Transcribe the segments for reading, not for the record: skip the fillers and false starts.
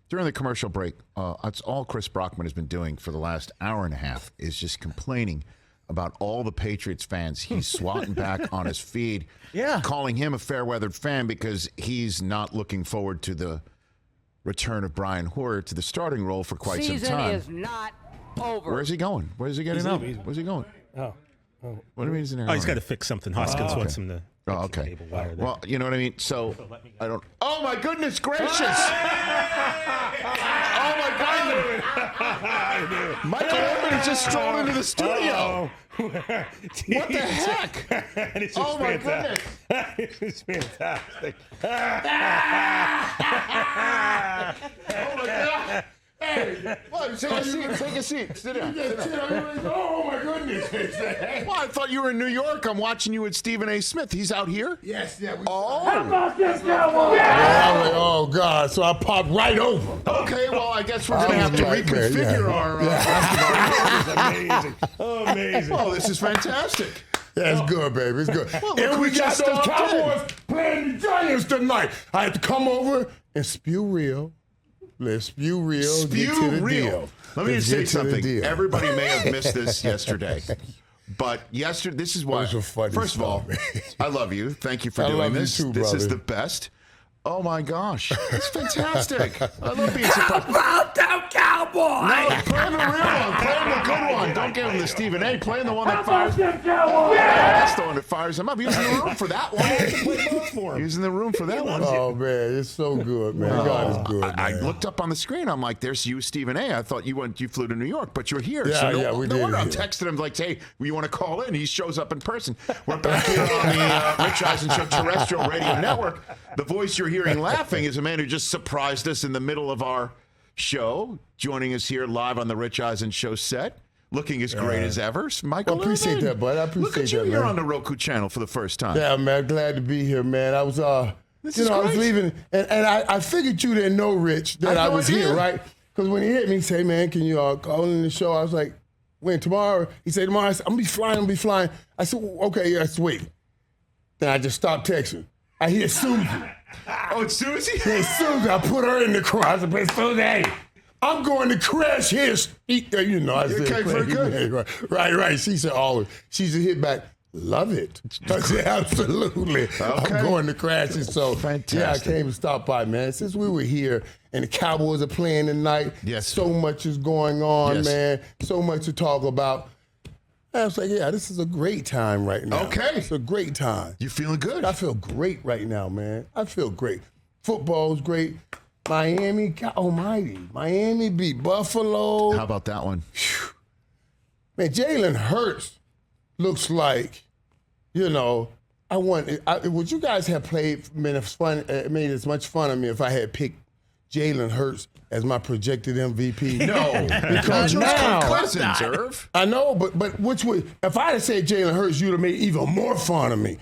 during the commercial break, that's all Chris Brockman has been doing for the last hour and a half is just complaining about all the Patriots fans he's swatting back on his feed, calling him a fair-weathered fan because he's not looking forward to the return of Brian Hoyer to the starting role for quite some time. Season is not over. Where's he going? Where's he getting out? Where's he going? Oh. What do you mean he's in there? Oh, he's got to fix something. Hoskins wants him to. Oh, okay. Well, you know what I mean? So, I don't. Oh, my goodness gracious! Oh, my God! Michael Irvin has just strolled into the studio. What the heck? Oh, my goodness. This is fantastic. Oh, my God. Hey, what? Take a seat. Take a seat. Sit down. Oh, my goodness. Well, I thought you were in New York. I'm watching you with Stephen A. Smith. He's out here? Yes, yeah. How about this, Cowboys? Yeah. Oh, God. So I popped right over. Okay, well, I guess we're going to have to reconfigure our Amazing. Amazing. Oh, this is fantastic. That's good, baby. It's good. Well, and we got those Cowboys playing the Giants tonight. I had to come over and spew real. Let's spew real. Spew get to the real. Deal. Let me just say something. Deal. Everybody may have missed this yesterday. But yesterday, this is why. First of all, I love you. Thank you for doing this. You too, this brother. is the best. Oh, my gosh. It's fantastic. I love being surprised. About them Cowboys! No, play the real one. Play the good one. Don't give him the Stephen A. Play the one that fires. Them Cowboys! That's the one that fires him up. He was in the room for that one. He was in the room for that one. Oh, man. It's so good, man. God is good, man. I looked up on the screen. I'm like, there's you, Stephen A. I thought you flew to New York, but you're here. Yeah, so we no did. wonder I'm texting him like, hey, you want to call in? He shows up in person. We're back here on the Rich Eisen Show terrestrial radio network. The voice you're hearing laughing is a man who just surprised us in the middle of our show, joining us here live on the Rich Eisen Show set, looking as great as ever. Michael, I appreciate that, bud. I appreciate Look at you. that, man. You're on the Roku Channel for the first time. Yeah, man. Glad to be here, man. I was, I was great. leaving, and I figured you didn't know, Rich, that I was here, right? Because when he hit me, he said, man, can you call in the show? I was like, when, tomorrow? He said, tomorrow. I said, I'm going to be flying. I said, okay, yeah, sweet. Then I just stopped texting. I hear Susie. Oh, it's Susie? Yeah, Susie. I put her in the car. I said, Susie, I'm going to crash his. You know, I said, okay, very good. Right. She said, always. She said, hit back. Love it. I said, absolutely. Okay. I'm going to crash it. So, fantastic. Yeah, I came to stop by, man. Since we were here and the Cowboys are playing tonight, so much is going on, man. So much to talk about. I was like, yeah, this is a great time right now. Okay. It's a great time. You feeling good? I feel great right now, man. I feel great. Football's great. Miami, God almighty. Miami beat Buffalo. How about that one? Whew. Man, Jalen Hurts looks like, would you guys have made as much fun of me if I had picked Jalen Hurts as my projected MVP? No, because now, Kirk Cousins, Irv. I know, but which would, if I had said Jalen Hurts, you'd have made even more fun of me.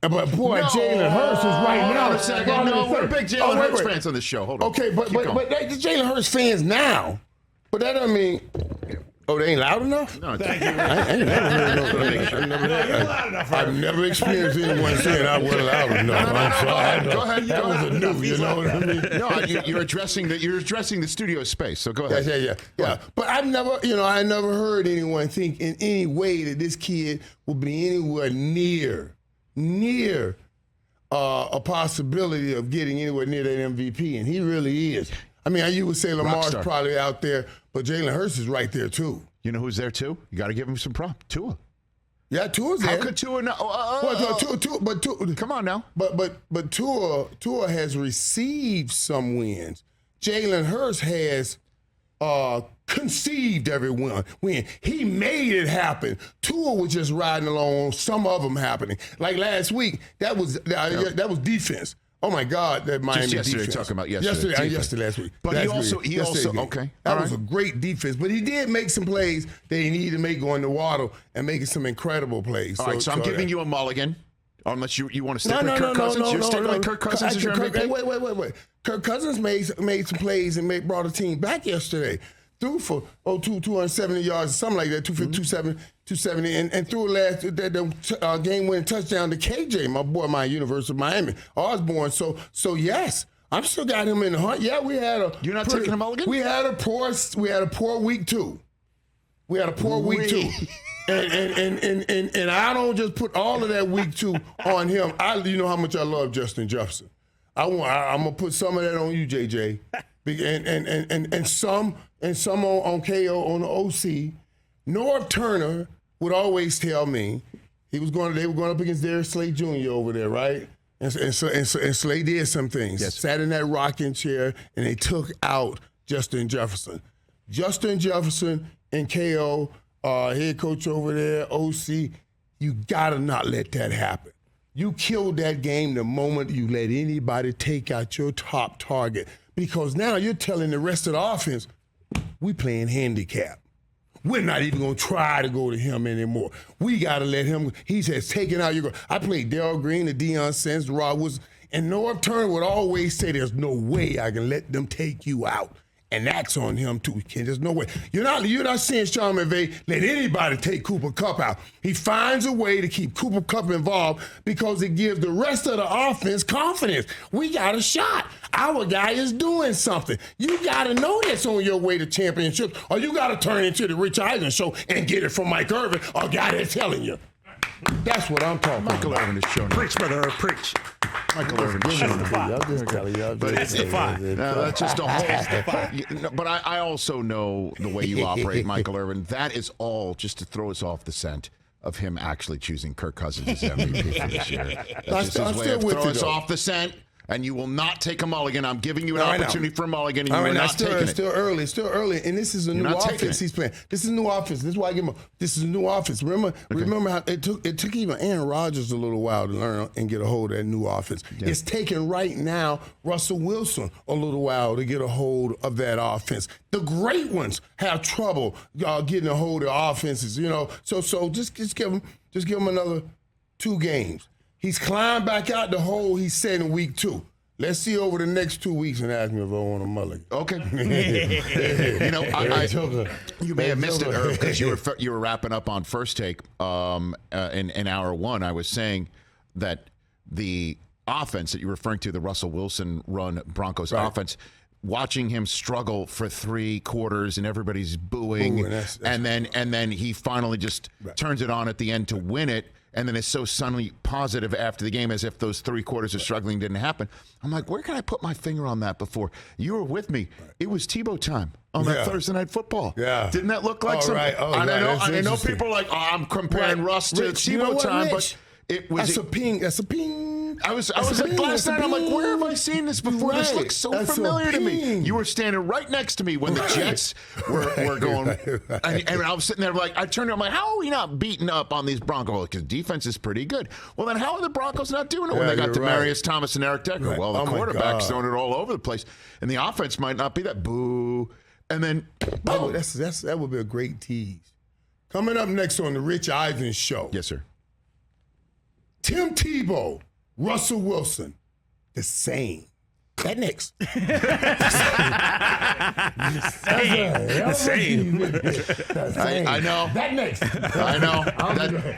But boy, Jalen Hurts is right now. Hold on a second. No, we're big Jalen Hurts fans on the show. Hold on. Okay, but the Jalen Hurts fans now. But that doesn't mean. Oh, they ain't loud enough? No, thank you. I've never experienced anyone saying I wasn't loud enough. I'm sorry. Go ahead. That was a new, you know what I mean? No, you're addressing the studio space. So go ahead. Yeah. But I never heard anyone think in any way that this kid would be anywhere near a possibility of getting anywhere near that MVP, and he really is. I mean, you would say Lamar's probably out there, but Jalen Hurts is right there too. You know who's there too? You got to give him some prop. Tua. Yeah, Tua's there. How could Tua not? Tua, come on now. But Tua has received some wins. Jalen Hurts has conceived every win. He made it happen. Tua was just riding along, some of them happening. Like last week, that was defense. Oh my God, that Miami just yesterday, defense. Talking about yesterday last week. But he also okay. That was a great defense. But he did make some plays that he needed to make going to Waddle and making some incredible plays. All right, so I'm giving you a mulligan. Unless you want to stick with Kirk Cousins? You're sticking with Kirk Cousins as your MVP? Wait. Kirk Cousins made some plays and brought a team back yesterday. Threw for 270 yards, something like that, 270, and threw the game-winning touchdown to KJ, my boy, my University of Miami, Osborne. So yes, I'm still got him in the hunt. Yeah, we had a. You're not taking a mulligan? We had a poor week 2. We had a poor week 2. And I don't just put all of that week 2 on him. You know how much I love Justin Jefferson. I'm gonna put some of that on you, JJ, and some on KO on the OC. Norv Turner would always tell me they were going up against Darius Slay Jr. over there, right? And Slay did some things. Yes. Sat in that rocking chair and they took out Justin Jefferson. Justin Jefferson and KO, head coach over there, OC, you gotta not let that happen. You killed that game the moment you let anybody take out your top target, because now you're telling the rest of the offense, we playing handicap. We're not even going to try to go to him anymore. We got to let him. He says, taking out your. I played Darrell Green, the Deion Sanders, Rod Woods, and Norv Turner would always say, there's no way I can let them take you out. And that's on him too, Ken. There's no way. You're not seeing Sean McVay let anybody take Cooper Kupp out. He finds a way to keep Cooper Kupp involved because it gives the rest of the offense confidence. We got a shot. Our guy is doing something. You got to know that's on your way to championships, or you got to turn into the Rich Eisen Show and get it from Mike Irvin, a guy that's telling you. That's what I'm talking Michael about. Irvin is showing. Preach, brother, preach. Michael Irvin is showing. I'm just telling you. But it's that's just a whole. But I also know the way you operate, Michael Irvin. That is all just to throw us off the scent of him actually choosing Kirk Cousins as MVP for this year. That's just his way of throwing us off the scent. And you will not take a mulligan. I'm giving you an opportunity for a mulligan, and you're not taking it. It's still early, and this is a new offense he's playing. This is a new offense. This is why I give him. This is a new offense. Remember how it took even Aaron Rodgers a little while to learn and get a hold of that new offense. Yeah. It's taking right now Russell Wilson a little while to get a hold of that offense. The great ones have trouble getting a hold of offenses. You know, so just give him another 2 games. He's climbed back out the hole he set in week 2. Let's see over the next 2 weeks and ask me if I want a mulligan. Okay. You know, you may have missed it, Irv, because you were wrapping up on First Take in hour 1. I was saying that the offense that you're referring to, the Russell Wilson run Broncos offense, watching him struggle for 3 quarters and everybody's booing, and then he finally just turns it on at the end to win it. And then it's so suddenly positive after the game, as if those 3 quarters of struggling didn't happen. I'm like, where can I put my finger on that before? You were with me. It was Tebow time on that Thursday Night Football. Yeah. Didn't that look like something? I know people are like, I'm comparing Russ to Tebow time, but it was. That's a ping. I was like last night. I'm like, where have I seen this before? This looks so familiar to me. You were standing right next to me when the Jets were going, and I was sitting there like, I turned. I'm like, how are we not beating up on these Broncos? Because defense is pretty good. Well, then how are the Broncos not doing it when they got Demaryius Thomas and Eric Decker? Well, the quarterback's throwing it all over the place, and the offense might not be that. Boo, and then boom. That would be a great tease. Coming up next on the Rich Eisen Show. Yes, sir. Tim Tebow, Russell Wilson, the same. That next. The same. I know. That next. I know.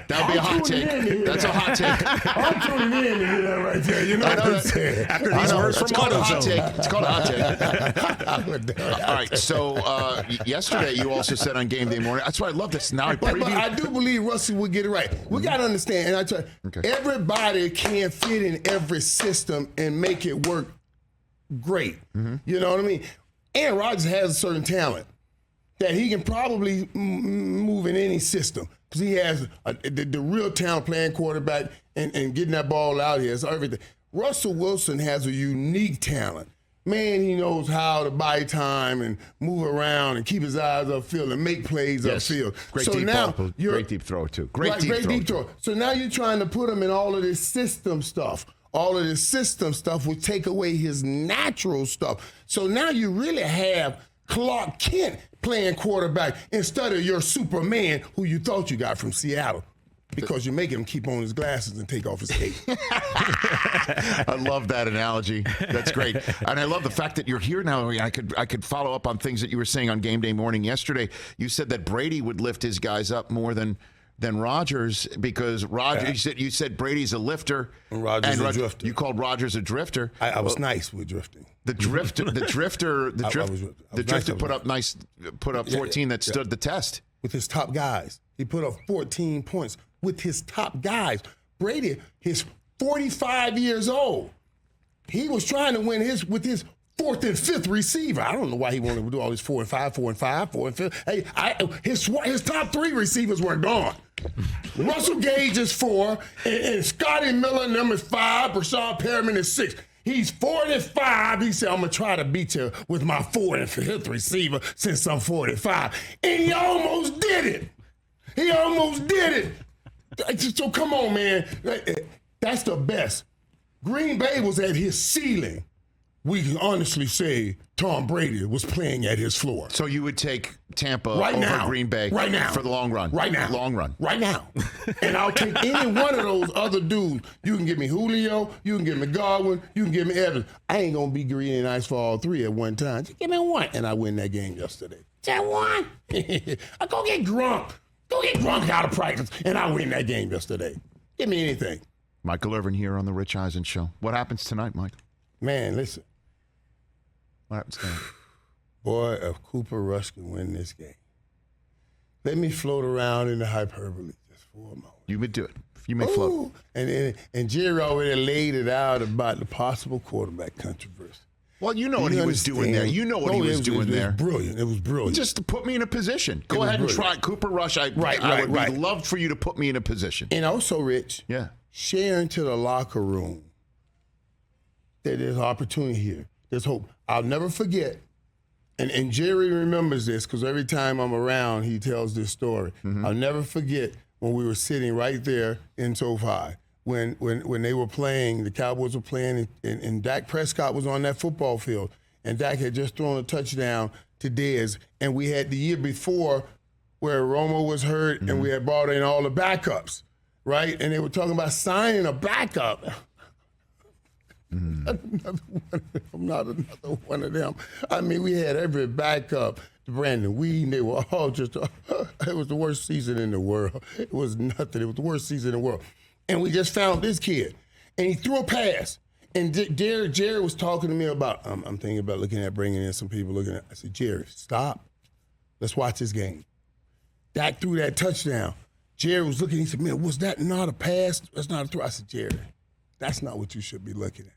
That'll be a hot take. That's a hot take. I'm tuning in to hear that right there. You know what I'm saying? After these words from AutoZone. It's called a hot take. All right. So yesterday you also said on game day morning. That's why I love this. Now I but I do believe Russell would get it right. We got to understand, and I tell you, everybody can't fit in every system and make it work great. You know what I mean? Aaron Rodgers has a certain talent that he can probably move in any system because he has the real talent playing quarterback and getting that ball out here. It's everything. Russell Wilson has a unique talent. Man, he knows how to buy time and move around and keep his eyes upfield and make plays upfield. Great deep throw, too. Great deep throw. So now you're trying to put him in all of this system stuff. All of this system stuff will take away his natural stuff. So now you really have Clark Kent playing quarterback instead of your Superman who you thought you got from Seattle because you're making him keep on his glasses and take off his cape. I love that analogy. That's great. And I love the fact that you're here now. I could follow up on things that you were saying on game day morning yesterday. You said that Brady would lift his guys up more than than Rodgers because you said Brady's a lifter. And Rodgers a drifter. You called Rodgers a drifter. I was nice with drifting. The drifter put up 14 that stood the test. With his top guys. He put up 14 points with his top guys. Brady, he's 45 years old. He was trying to win with his fourth and fifth receiver. I don't know why he wanted to do all these 4 and 5, 4 and 5, 4 and 5. Hey, his top three receivers were gone. Russell Gage is 4, and Scotty Miller, number 5, Brashad Perriman is 6. He's 45. He said, I'm going to try to beat you with my 4 and 5th receiver since I'm 45. And he almost did it. He almost did it. So come on, man. That's the best. Green Bay was at his ceiling. We can honestly say Tom Brady was playing at his floor. So you would take Tampa right over now, Green Bay right now, for the long run? Right now. Long run. Right now. And I'll take any one of those other dudes. You can give me Julio, you can give me Godwin, you can give me Evans. I ain't going to be green and ice for all three at one time. Just give me one. And I win that game yesterday. Just one. I go get drunk. Go get drunk out of practice, and I win that game yesterday. Give me anything. Michael Irvin here on the Rich Eisen Show. What happens tonight, Mike? Man, listen. What happens tonight? Boy, if Cooper Rush can win this game, let me float around in the hyperbole just for a moment. You would do it. You may float. And Jerry already laid it out about the possible quarterback controversy. Well, you know what he was doing there. You know what he was doing there. It was brilliant. It was brilliant. Just to put me in a position. Go ahead and try Cooper Rush. I would love for you to put me in a position. And also, Rich, sharing to the locker room that there's opportunity here. There's hope. I'll never forget, and Jerry remembers this because every time I'm around, he tells this story. Mm-hmm. I'll never forget when we were sitting right there in SoFi. When they were playing, the Cowboys were playing, and Dak Prescott was on that football field, and Dak had just thrown a touchdown to Dez, and we had the year before where Romo was hurt, and we had brought in all the backups, right? And they were talking about signing a backup. I'm not another one of them. I mean, we had every backup. Brandon Weeden, they were all just, it was the worst season in the world. It was nothing. It was the worst season in the world. And we just found this kid, and he threw a pass. And Jerry was talking to me about, I'm thinking about looking at bringing in some people I said, Jerry, stop. Let's watch this game. Dak threw that touchdown. Jerry was looking, he said, man, was that not a pass? That's not a throw. I said, Jerry, that's not what you should be looking at.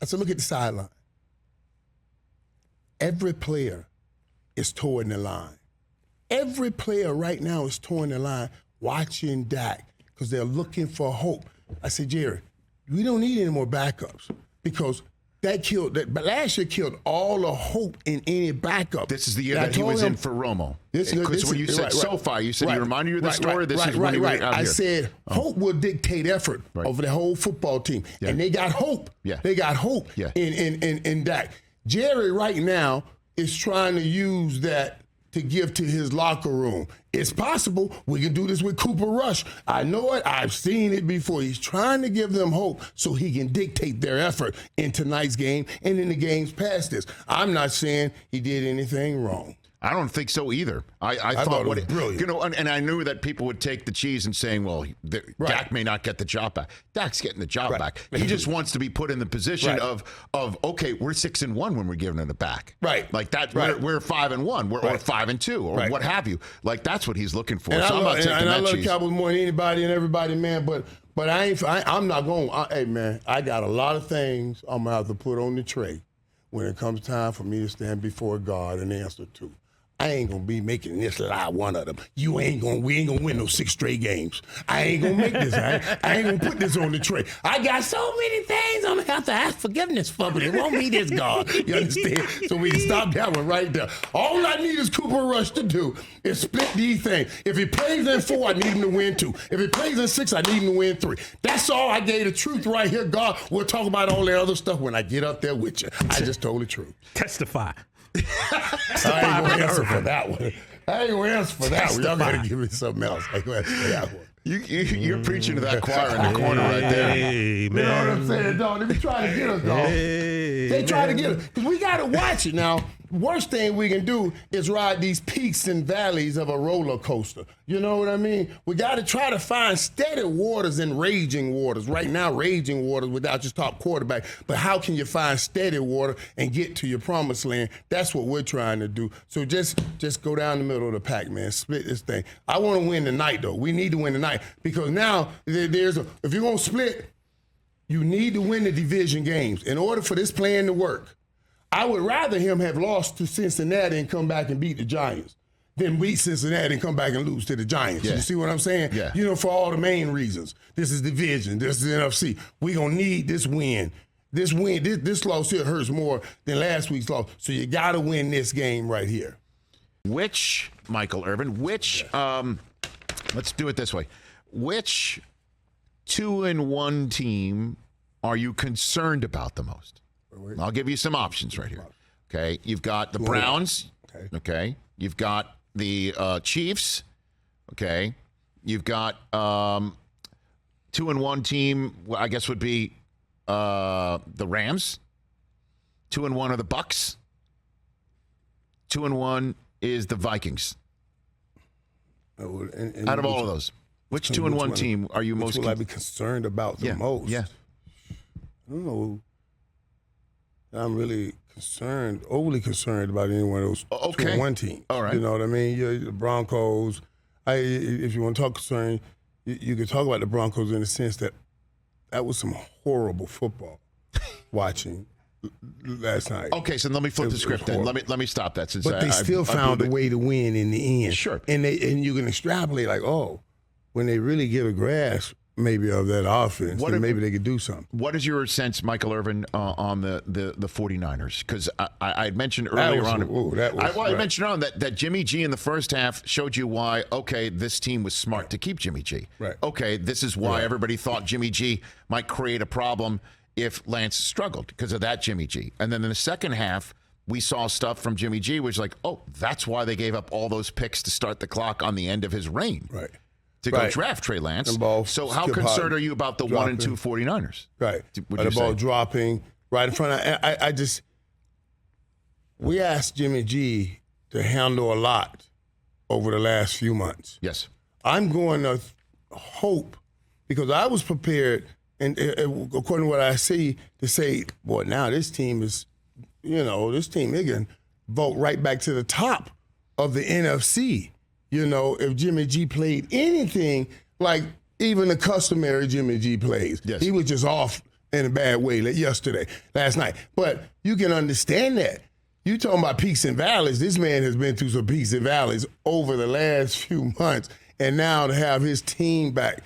I said, look at the sideline. Every player is towing the line. Every player right now is towing the line, watching Dak, because they're looking for hope. I said, Jerry, we don't need any more backups because but last year killed all the hope in any backup. This is the year that he was in for Romo. Because when you said SoFi, you said he reminded you of the story. This is when he was out here. I said hope will dictate effort over the whole football team. Yeah. And they got hope. Yeah. They got hope in Dak. Jerry right now is trying to use that to give to his locker room. It's possible we can do this with Cooper Rush. I know it. I've seen it before. He's trying to give them hope so he can dictate their effort in tonight's game and in the games past this. I'm not saying he did anything wrong. I don't think so either. I thought it was brilliant. You know, and I knew that people would take the cheese and saying, well, Dak may not get the job back. Dak's getting the job back. He just wants to be put in the position of okay, we're 6-1 when we're giving it back. Right. Like that, we're 5-1, or 5-2, or what have you. Like that's what he's looking for. And so I love the Cowboys more than anybody and everybody, man. But I'm not going. Hey, man, I got a lot of things I'm gonna have to put on the tray when it comes time for me to stand before God and answer to. I ain't gonna be making this lie one of them. We ain't gonna win no 6 straight games. I ain't gonna make this. I ain't gonna put this on the tray. I got so many things I'm gonna have to ask forgiveness for, but it won't be this God. You understand? So we can stop that one right there. All I need is Cooper Rush to do is split these things. If he plays in 4, I need him to win 2. If he plays in 6, I need him to win 3. That's all. I gave the truth right here. God, we'll talk about all that other stuff when I get up there with you. I just told the truth. Testify. I ain't gonna answer for that one. Y'all gotta give me something else. I ain't gonna answer for that one. You're preaching to that choir in the corner right there. Hey, man. You know what I'm saying, dog? They be trying to get us, dog. They try to get us. Because we got to watch it now. Worst thing we can do is ride these peaks and valleys of a roller coaster. You know what I mean? We got to try to find steady waters and raging waters. Right now, raging waters without your top quarterback. But how can you find steady water and get to your promised land? That's what we're trying to do. So just go down the middle of the pack, man. Split this thing. I want to win tonight, though. We need to win tonight because now if you're going to split, you need to win the division games. In order for this plan to work, I would rather him have lost to Cincinnati and come back and beat the Giants than beat Cincinnati and come back and lose to the Giants. Yeah. You see what I'm saying? Yeah. You know, for all the main reasons. This is division. This is NFC. We're going to need this win. This loss here hurts more than last week's loss. So you got to win this game right here. Michael Irvin, let's do it this way. Which 2-1 team are you concerned about the most? I'll give you some options right here. Okay, you've got the Browns. Okay, you've got the Chiefs. Okay, you've got 2-1 team. I guess would be the Rams. 2-1 are the Bucks. 2-1 is the Vikings. Out of all of those, which 2-1 team are you most? Which will I be concerned about the most? Yeah, I don't know. I'm really overly concerned about any one of those 2-1 teams. All right. You know what I mean? The Broncos. If you want to talk concern, you could talk about the Broncos in the sense that was some horrible football watching last night. Okay, so let me flip the script then. Let me stop that. But they still found a way to win in the end. Sure. And you can extrapolate like, when they really get a grasp maybe of that offense, then maybe they could do something. What is your sense, Michael Irvin, on the 49ers? Because I had mentioned earlier on. I mentioned on that Jimmy G in the first half showed you why, okay, this team was smart to keep Jimmy G. Right. Okay, this is why everybody thought Jimmy G might create a problem if Lance struggled because of that Jimmy G. And then in the second half, we saw stuff from Jimmy G which like, that's why they gave up all those picks to start the clock on the end of his reign. Right. To go draft Trey Lance. So how concerned are you about the 1 and 2 49ers? Right. The ball dropping right in front of we asked Jimmy G to handle a lot over the last few months. Yes. I'm going to hope, because I was prepared, and according to what I see, to say, boy, now this team is, they can vote right back to the top of the NFC. If Jimmy G played anything like even the customary Jimmy G plays. Yes. He was just off in a bad way last night. But you can understand that. You talking about peaks and valleys. This man has been through some peaks and valleys over the last few months. And now to have his team back,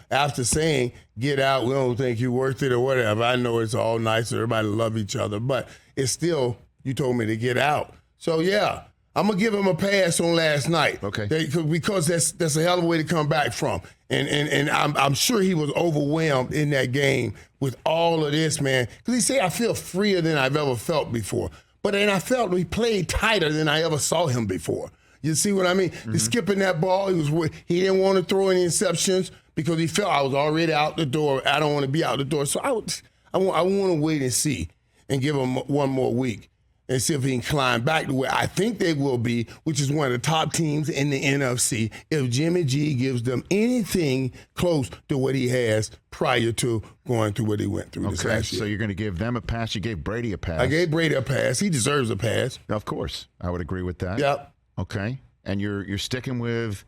after saying, get out, we don't think you're worth it or whatever. I know it's all nice, everybody love each other, but it's still, you told me to get out. So, yeah. I'm going to give him a pass on last night. Okay. Because that's a hell of a way to come back from. And I'm sure he was overwhelmed in that game with all of this, man. Because he said, I feel freer than I've ever felt before. But then I felt he played tighter than I ever saw him before. You see what I mean? Mm-hmm. Skipping that ball, he didn't want to throw any interceptions because he felt I was already out the door. I don't want to be out the door. So I want to wait and see and give him one more week. And see if he can climb back to where I think they will be, which is one of the top teams in the NFC, if Jimmy G gives them anything close to what he has prior to going through what he went through this last year. So you're going to give them a pass. You gave Brady a pass. I gave Brady a pass. He deserves a pass. Of course. I would agree with that. Yep. Okay. And you're sticking with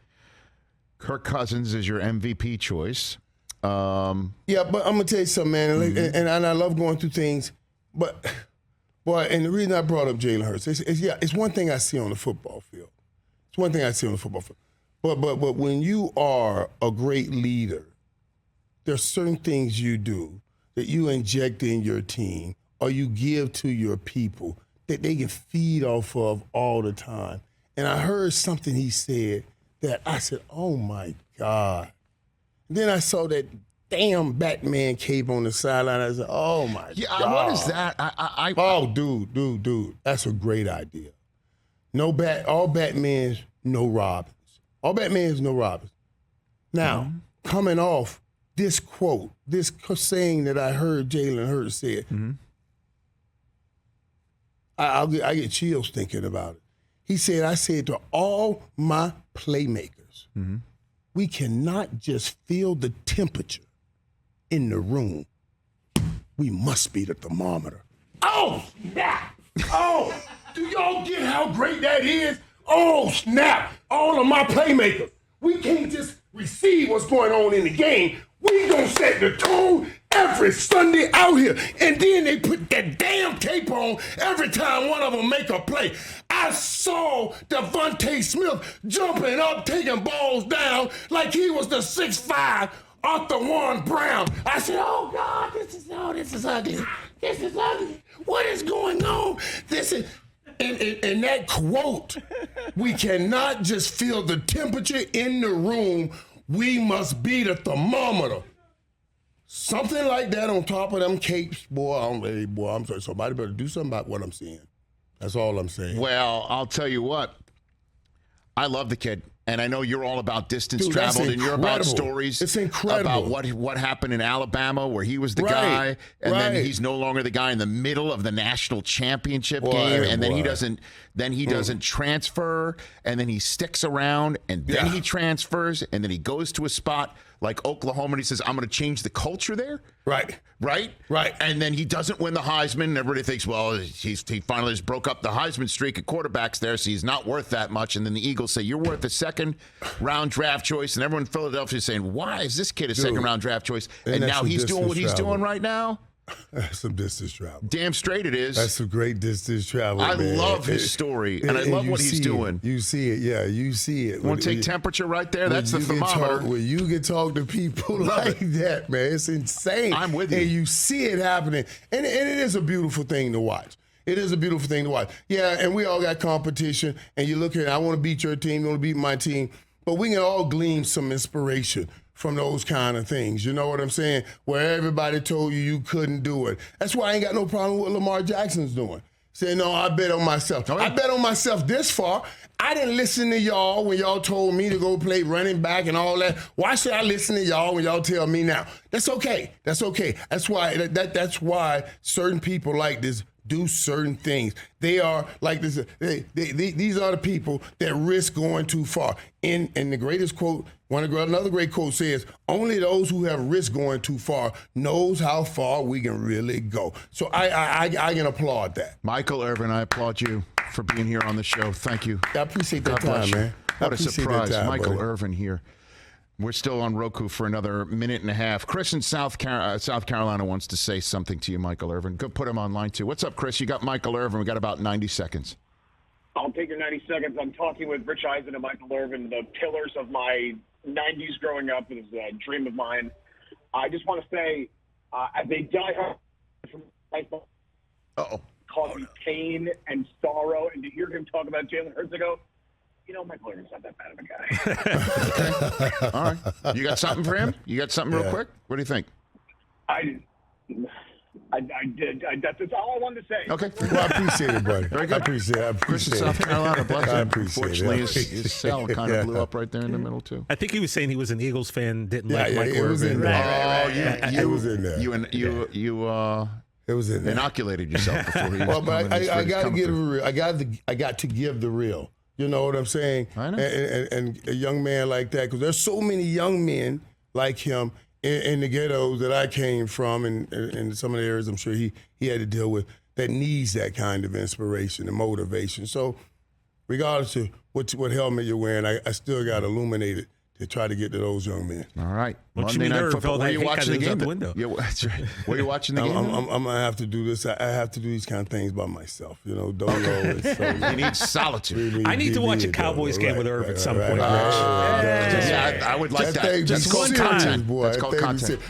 Kirk Cousins as your MVP choice. Yeah, but I'm going to tell you something, man. Mm-hmm. And I love going through things, but... Boy, and the reason I brought up Jalen Hurts it's one thing I see on the football field. It's one thing I see on the football field. But when you are a great leader, there's certain things you do that you inject in your team or you give to your people that they can feed off of all the time. And I heard something he said that I said, oh, my God. And then I saw that damn Batman cape on the sideline. I said, oh, my God. What is that? Oh, dude. That's a great idea. All Batmans, no Robins. All Batmans, no Robins. Now, coming off this quote, this saying that I heard Jalen Hurts said, I get chills thinking about it. He said, I said to all my playmakers, we cannot just feel the temperature in the room. We must be the thermometer. Oh, snap! Oh, do y'all get how great that is? Oh, snap! All of my playmakers. We can't just receive what's going on in the game. We gonna set the tone every Sunday out here. And then they put that damn tape on every time one of them make a play. I saw Devontae Smith jumping up, taking balls down like he was the 6'5" Arthur Warren Brown. I said, oh God, this is ugly. This is ugly. What is going on? This is, and that quote, we cannot just feel the temperature in the room. We must be the thermometer. Something like that on top of them capes, boy, I'm sorry. Somebody better do something about what I'm seeing. That's all I'm saying. Well, I'll tell you what. I love the kid. And I know you're all about distance traveled, and you're about stories about what happened in Alabama, where he was the guy, and then he's no longer the guy in the middle of the national championship game, and then he doesn't transfer, and then he sticks around, and then he transfers, and then he goes to a spot like Oklahoma, and he says, "I'm going to change the culture there." Right. And then he doesn't win the Heisman, and everybody thinks, well, he finally just broke up the Heisman streak at quarterbacks there, so he's not worth that much. And then the Eagles say, you're worth a second-round draft choice, and everyone in Philadelphia is saying, why is this kid a second-round draft choice? And now he's doing what he's doing right now? That's some distance travel. Damn straight it is. That's some great distance travel, I man. love his story, and I love what he's doing. You see it, yeah, you see it. Want to take temperature right there? That's the thermometer. When you can talk to people like that, man, it's insane. I'm with you. And you see it happening, and it is a beautiful thing to watch. It is a beautiful thing to watch. Yeah, and we all got competition, and you look at it, I want to beat your team, you want to beat my team, but we can all glean some inspiration from those kind of things. You know what I'm saying? Where everybody told you couldn't do it. That's why I ain't got no problem with what Lamar Jackson's doing. Saying, no, I bet on myself. I bet on myself this far. I didn't listen to y'all when y'all told me to go play running back and all that. Why should I listen to y'all when y'all tell me now? That's okay. That's okay. That's why that's why certain people like this do certain things. They are like this. These are the people that risk going too far. And the greatest quote, another great quote says, only those who have risked going too far knows how far we can really go. So I can applaud that. Michael Irvin, I applaud you for being here on the show. Thank you. I appreciate that time, man. What a surprise. Michael Irvin here. We're still on Roku for another minute and a half. Chris in South Carolina wants to say something to you, Michael Irvin. Go put him online, too. What's up, Chris? You got Michael Irvin. We got about 90 seconds. I'll take your 90 seconds. I'm talking with Rich Eisen and Michael Irvin, the pillars of my 90s growing up. It was a dream of mine. I just want to say, as a diehard from baseball, caused me pain and sorrow, and to hear him talk about Jalen Hurts ago, Michael Irvin's not that bad of a guy. Okay. All right. You got something for him? You got something real quick? What do you think? I did. That's all I wanted to say. Okay. Well, I appreciate it, buddy. Very good. I appreciate it. Chris in South Carolina, bless him. I appreciate Unfortunately, it. his cell kind of blew up right there in the middle, too. I think he was saying he was an Eagles fan, didn't like Michael it was Irvin. in there. It was in there. It was in there. Inoculated yourself before he was Well, but I got to give the real. I got to give the real. You know what I'm saying? I know. And a young man like that, because there's so many young men like him in the ghettos that I came from, and in some of the areas I'm sure he had to deal with, that needs that kind of inspiration and motivation. So regardless of what helmet you're wearing, I still got illuminated to try to get to those young men. All right. What Monday Night Football. Were you watching the game? The window. Yeah, that's right. Were you watching the game? I'm going to have to do this. I have to do these kind of things by myself. Don't always. So, you need solitude. I need to watch a Cowboys game with Irvin at some point. Yeah, I would like that. Just one content, boy. That's called content.